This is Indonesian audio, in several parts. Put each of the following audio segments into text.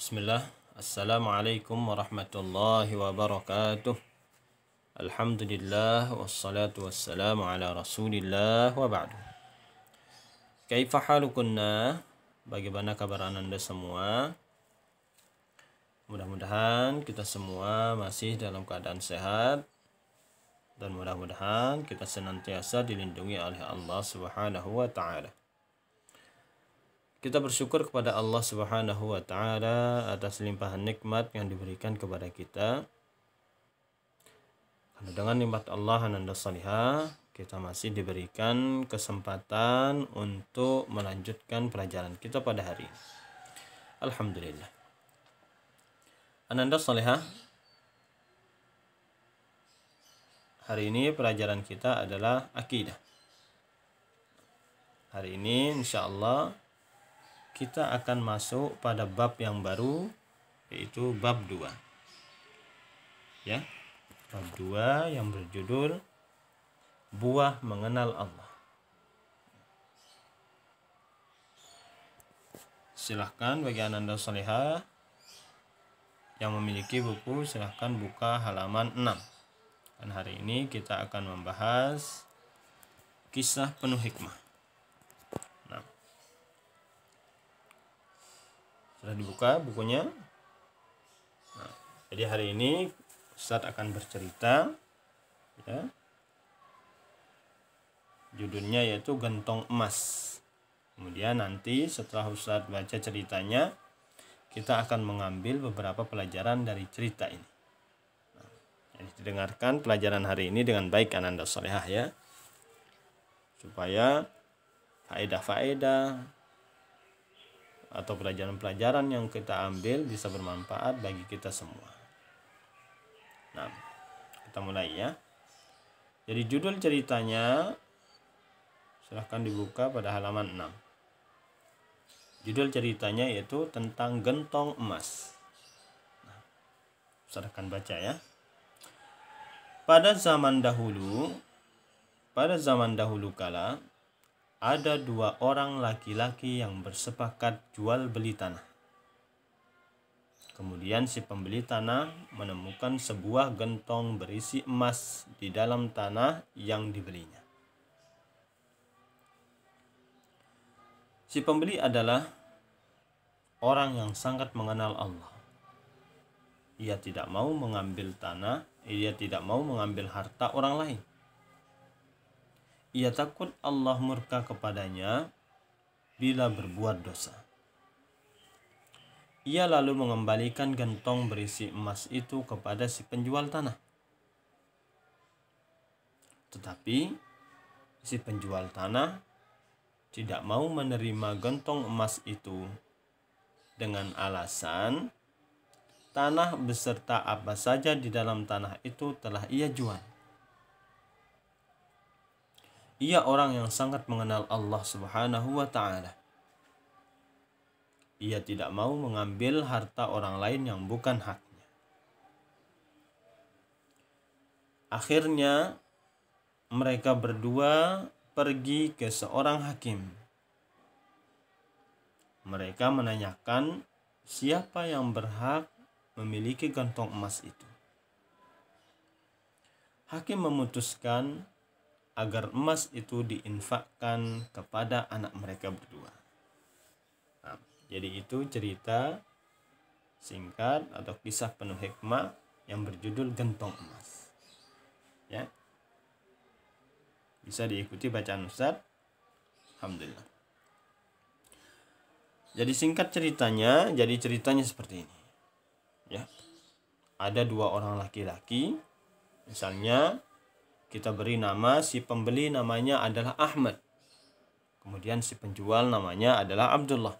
Bismillah. Assalamualaikum warahmatullahi wabarakatuh. Alhamdulillah wassalatu wassalamu ala Rasulillah wa ba'du. Kaifa halukunna? Bagaimana kabar Anda semua? Mudah-mudahan kita semua masih dalam keadaan sehat dan mudah-mudahan kita senantiasa dilindungi oleh Allah Subhanahu wa taala. Kita bersyukur kepada Allah Subhanahu wa taala atas limpahan nikmat yang diberikan kepada kita. Karena dengan nikmat Allah ananda salihah, kita masih diberikan kesempatan untuk melanjutkan pelajaran kita pada hari ini. Alhamdulillah. Ananda salihah, hari ini pelajaran kita adalah akidah. Hari ini insyaallah kita akan masuk pada bab yang baru, yaitu bab 2. Ya. Bab 2 yang berjudul Buah Mengenal Allah. Silahkan bagi Anda salihah yang memiliki buku, silahkan buka halaman 6. Dan hari ini kita akan membahas kisah penuh hikmah. Sudah dibuka bukunya? Nah, jadi hari ini Ustadz akan bercerita, ya. Judulnya yaitu Gentong Emas. Kemudian nanti setelah Ustadz baca ceritanya, kita akan mengambil beberapa pelajaran dari cerita ini. Nah, jadi didengarkan pelajaran hari ini dengan baik Ananda salihah ya, supaya faedah-faedah atau pelajaran-pelajaran yang kita ambil bisa bermanfaat bagi kita semua. Nah, kita mulai ya. Jadi judul ceritanya silahkan dibuka pada halaman 6. Judul ceritanya yaitu tentang gentong emas. Nah, silahkan baca ya. Pada zaman dahulu kala, ada 2 orang laki-laki yang bersepakat jual beli tanah. Kemudian si pembeli tanah menemukan sebuah gentong berisi emas di dalam tanah yang dibelinya. Si pembeli adalah orang yang sangat mengenal Allah. Ia tidak mau mengambil harta orang lain. Ia takut Allah murka kepadanya bila berbuat dosa. Ia lalu mengembalikan gentong berisi emas itu kepada si penjual tanah. Tetapi si penjual tanah tidak mau menerima gentong emas itu dengan alasan tanah beserta apa saja di dalam tanah itu telah ia jual. Ia orang yang sangat mengenal Allah Subhanahu wa taala. Ia tidak mau mengambil harta orang lain yang bukan haknya. Akhirnya mereka berdua pergi ke seorang hakim. Mereka menanyakan siapa yang berhak memiliki gentong emas itu. Hakim memutuskan agar emas itu diinfakkan kepada anak mereka berdua. Nah, jadi itu cerita singkat atau kisah penuh hikmah yang berjudul Gentong Emas. Ya. Bisa diikuti bacaan Ustadz. Alhamdulillah. Jadi singkat ceritanya, seperti ini. Ya. Ada 2 orang laki-laki, misalnya kita beri nama si pembeli namanya adalah Ahmad. Kemudian si penjual namanya adalah Abdullah.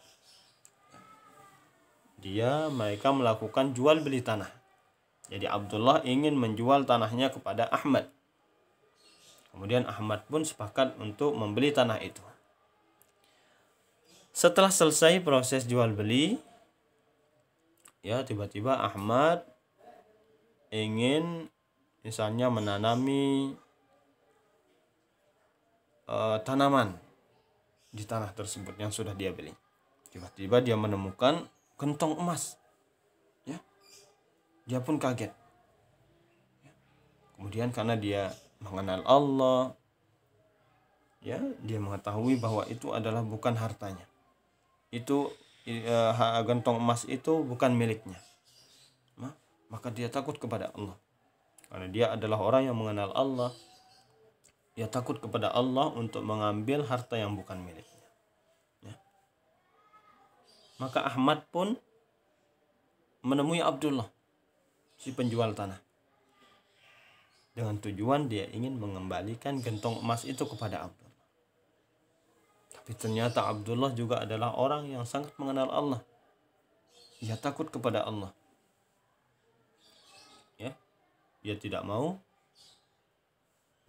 Mereka melakukan jual beli tanah. Jadi Abdullah ingin menjual tanahnya kepada Ahmad. Kemudian Ahmad pun sepakat untuk membeli tanah itu. Setelah selesai proses jual beli, ya tiba-tiba Ahmad ingin misalnya menanami tanaman di tanah tersebut yang sudah dia beli. Tiba-tiba dia menemukan gentong emas dia pun kaget. Kemudian karena dia mengenal Allah, ya, dia mengetahui bahwa itu adalah bukan hartanya. Itu gentong emas itu bukan miliknya. Maka dia takut kepada Allah. Karena dia adalah orang yang mengenal Allah. Dia takut kepada Allah untuk mengambil harta yang bukan miliknya. Ya. Maka Ahmad pun menemui Abdullah, si penjual tanah, dengan tujuan dia ingin mengembalikan gentong emas itu kepada Abdullah. Tapi ternyata Abdullah juga adalah orang yang sangat mengenal Allah. Dia takut kepada Allah. Ya, dia tidak mau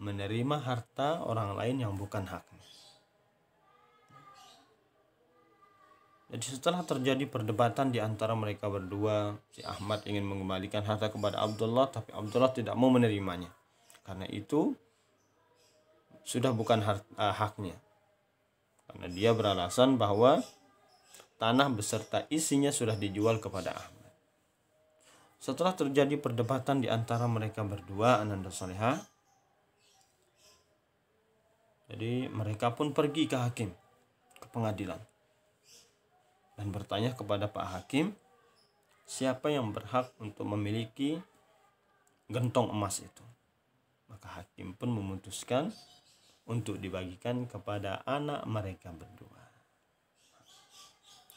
menerima harta orang lain yang bukan haknya. Jadi setelah terjadi perdebatan di antara mereka berdua, si Ahmad ingin mengembalikan harta kepada Abdullah, tapi Abdullah tidak mau menerimanya. Karena itu sudah bukan haknya. Karena dia beralasan bahwa tanah beserta isinya sudah dijual kepada Ahmad. Setelah terjadi perdebatan di antara mereka berdua, Ananda Salihah, jadi mereka pun pergi ke hakim, ke pengadilan, dan bertanya kepada Pak Hakim, siapa yang berhak untuk memiliki gentong emas itu. Maka hakim pun memutuskan untuk dibagikan kepada anak mereka berdua.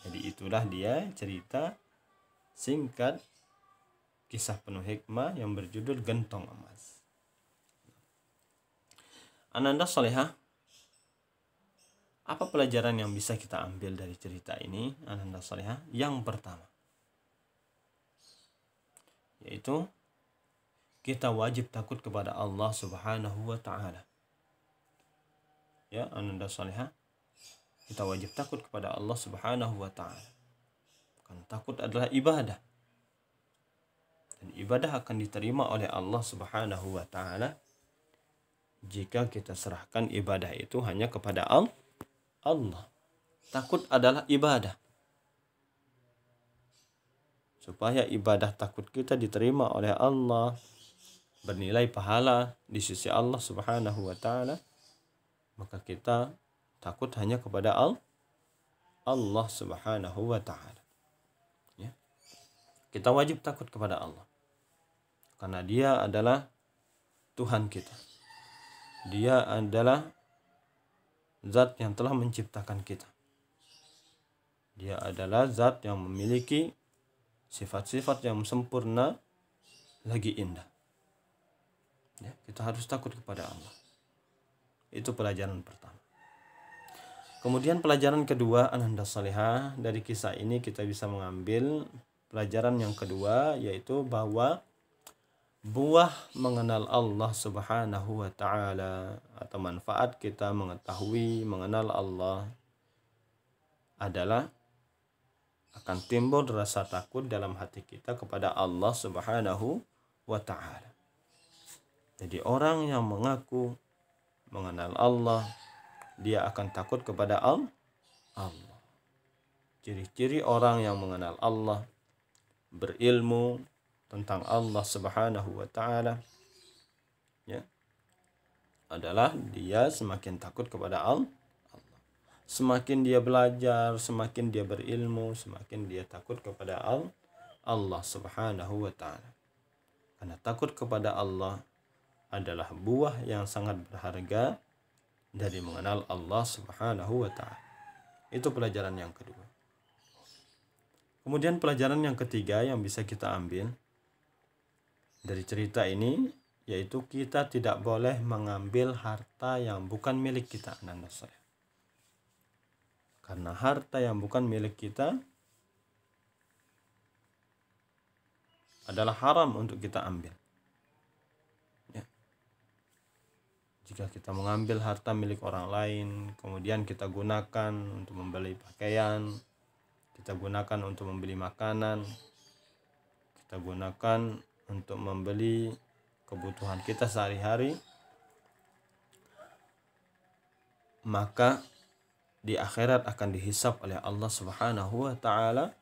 Jadi itulah dia cerita singkat kisah penuh hikmah yang berjudul Gentong Emas. Ananda Salihah, apa pelajaran yang bisa kita ambil dari cerita ini, Ananda Salihah? Yang pertama, yaitu kita wajib takut kepada Allah Subhanahu wa Ta'ala. Ya, Ananda Salihah, kita wajib takut kepada Allah Subhanahu wa Ta'ala. Karena takut adalah ibadah. Dan ibadah akan diterima oleh Allah Subhanahu wa Ta'ala jika kita serahkan ibadah itu hanya kepada Allah. Takut adalah ibadah. Supaya ibadah takut kita diterima oleh Allah, bernilai pahala di sisi Allah Subhanahu wa Ta'ala, maka kita takut hanya kepada Allah Subhanahu wa Ta'ala. Ya. Kita wajib takut kepada Allah, karena Dia adalah Tuhan kita. Dia adalah Zat yang telah menciptakan kita. Dia adalah Zat yang memiliki sifat-sifat yang sempurna lagi indah. Ya, kita harus takut kepada Allah. Itu pelajaran pertama. Kemudian pelajaran kedua, Ananda Salihah, dari kisah ini kita bisa mengambil pelajaran yang kedua, yaitu bahwa buah mengenal Allah Subhanahu wa Ta'ala atau manfaat kita mengetahui, mengenal Allah adalah akan timbul rasa takut dalam hati kita kepada Allah Subhanahu wa Ta'ala. Jadi orang yang mengaku mengenal Allah, dia akan takut kepada Allah. Ciri-ciri orang yang mengenal Allah, berilmu tentang Allah Subhanahu wa Ta'ala, ya, adalah dia semakin takut kepada Allah. Semakin dia belajar, semakin dia berilmu, semakin dia takut kepada Allah Subhanahu wa Ta'ala. Karena takut kepada Allah adalah buah yang sangat berharga dari mengenal Allah Subhanahu wa Ta'ala. Itu pelajaran yang kedua. Kemudian pelajaran yang ketiga yang bisa kita ambil dari cerita ini, yaitu kita tidak boleh mengambil harta yang bukan milik kita, Ananda Salihah. Karena harta yang bukan milik kita adalah haram untuk kita ambil. Ya. Jika kita mengambil harta milik orang lain, kemudian kita gunakan untuk membeli pakaian, kita gunakan untuk membeli makanan, kita gunakan untuk membeli kebutuhan kita sehari-hari, maka di akhirat akan dihisab oleh Allah Subhanahu wa Ta'ala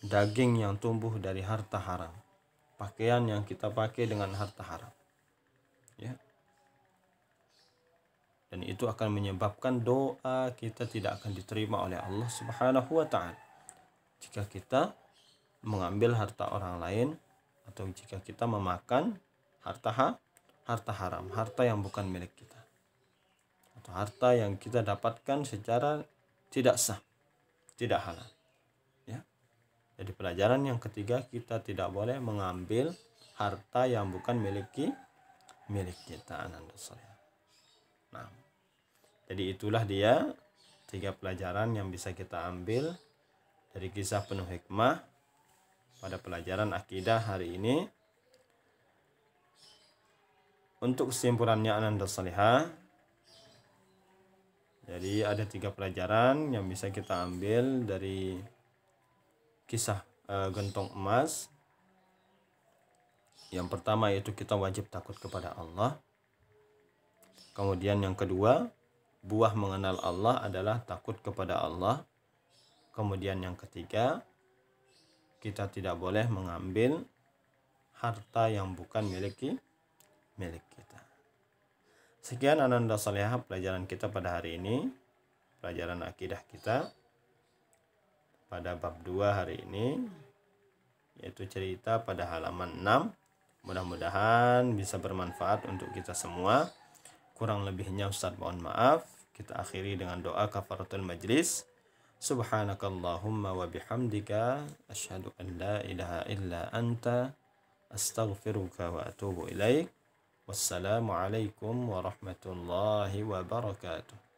daging yang tumbuh dari harta haram. pakaian yang kita pakai dengan harta haram. Ya. Dan itu akan menyebabkan doa kita tidak akan diterima oleh Allah Subhanahu wa taala. Jika kita mengambil harta orang lain atau jika kita memakan harta haram, harta yang bukan milik kita. Atau harta yang kita dapatkan secara tidak sah, tidak halal. Ya. Jadi pelajaran yang ketiga, kita tidak boleh mengambil harta yang bukan milik kita, ananda soleh. Nah, jadi itulah dia 3 pelajaran yang bisa kita ambil dari kisah penuh hikmah pada pelajaran akidah hari ini. Untuk kesimpulannya ananda salihah, jadi ada 3 pelajaran yang bisa kita ambil dari kisah gentong emas. Yang pertama yaitu kita wajib takut kepada Allah. Kemudian yang kedua, buah mengenal Allah adalah takut kepada Allah. Kemudian yang ketiga, kita tidak boleh mengambil harta yang bukan milik kita. Sekian ananda salihah pelajaran kita pada hari ini, pelajaran akidah kita pada bab 2 hari ini, yaitu cerita pada halaman 6. Mudah-mudahan bisa bermanfaat untuk kita semua. Kurang lebihnya Ustaz mohon maaf. Kita akhiri dengan doa kafaratul majlis. Subhanakallahumma wa bihamdika asyhadu an la ilaha illa anta astaghfiruka wa atubu ilaik. Wassalamualaikum warahmatullahi wabarakatuh.